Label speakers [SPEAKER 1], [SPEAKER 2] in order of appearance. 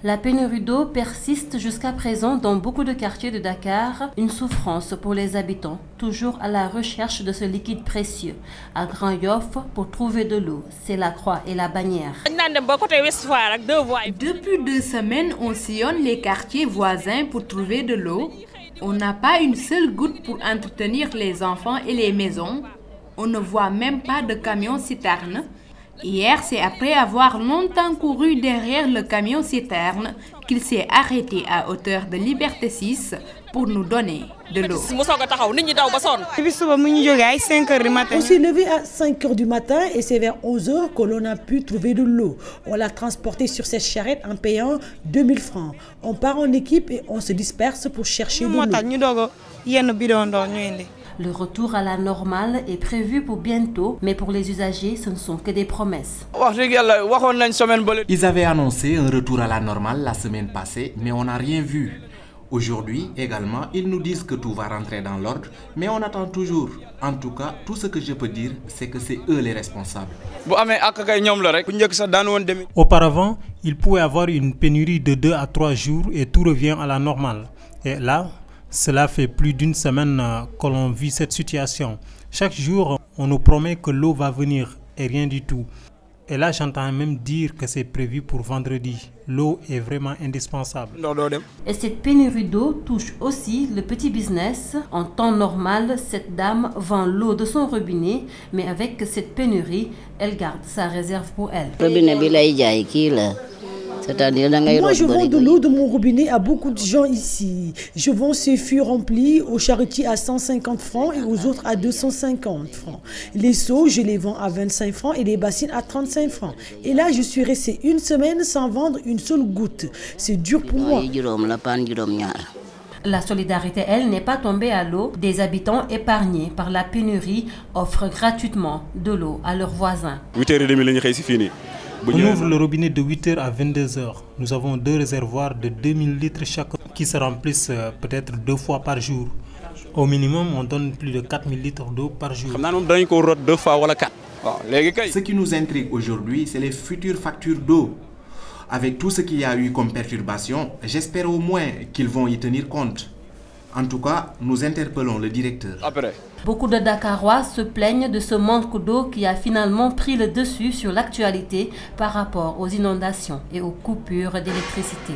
[SPEAKER 1] La pénurie d'eau persiste jusqu'à présent dans beaucoup de quartiers de Dakar, une souffrance pour les habitants, toujours à la recherche de ce liquide précieux. À Grand Yoff, pour trouver de l'eau, c'est la croix et la bannière.
[SPEAKER 2] Depuis 2 semaines, on sillonne les quartiers voisins pour trouver de l'eau. On n'a pas une seule goutte pour entretenir les enfants et les maisons. On ne voit même pas de camion-citerne. Hier, c'est après avoir longtemps couru derrière le camion-citerne qu'il s'est arrêté à hauteur de Liberté 6 pour nous donner de l'eau.
[SPEAKER 3] On s'est levé à 5 h du matin et c'est vers 11 h que l'on a pu trouver de l'eau. On l'a transportée sur cette charrette en payant 2000 francs. On part en équipe et on se disperse pour chercher de l'eau.
[SPEAKER 1] Le retour à la normale est prévu pour bientôt, mais pour les usagers, ce ne sont que des promesses.
[SPEAKER 4] Ils avaient annoncé un retour à la normale la semaine passée, mais on n'a rien vu. Aujourd'hui également, ils nous disent que tout va rentrer dans l'ordre, mais on attend toujours. En tout cas, tout ce que je peux dire, c'est que c'est eux les responsables.
[SPEAKER 5] Auparavant, il pouvait avoir une pénurie de 2 à 3 jours et tout revient à la normale. Et là, cela fait plus d'une semaine que l'on vit cette situation. Chaque jour, on nous promet que l'eau va venir et rien du tout. Et là, j'entends même dire que c'est prévu pour vendredi. L'eau est vraiment indispensable.
[SPEAKER 1] Et cette pénurie d'eau touche aussi le petit business. En temps normal, cette dame vend l'eau de son robinet, mais avec cette pénurie, elle garde sa réserve pour elle.
[SPEAKER 3] Moi, je vends de l'eau de mon robinet à beaucoup de gens ici. Je vends ces fûts remplis aux charretiers à 150 francs et aux autres à 250 francs. Les seaux, je les vends à 25 francs et les bassines à 35 francs. Et là, je suis resté 1 semaine sans vendre une seule goutte. C'est dur pour moi.
[SPEAKER 1] La solidarité, elle, n'est pas tombée à l'eau. Des habitants épargnés par la pénurie offrent gratuitement de l'eau à leurs voisins.
[SPEAKER 5] On ouvre le robinet de 8 h à 22 h. Nous avons 2 réservoirs de 2000 litres chacun qui se remplissent peut-être 2 fois par jour. Au minimum, on donne plus de 4000 litres d'eau par jour.
[SPEAKER 4] Ce qui nous intrigue aujourd'hui, c'est les futures factures d'eau. Avec tout ce qu'il y a eu comme perturbation, j'espère au moins qu'ils vont y tenir compte. En tout cas, nous interpellons le directeur.
[SPEAKER 1] Beaucoup de Dakarois se plaignent de ce manque d'eau qui a finalement pris le dessus sur l'actualité par rapport aux inondations et aux coupures d'électricité.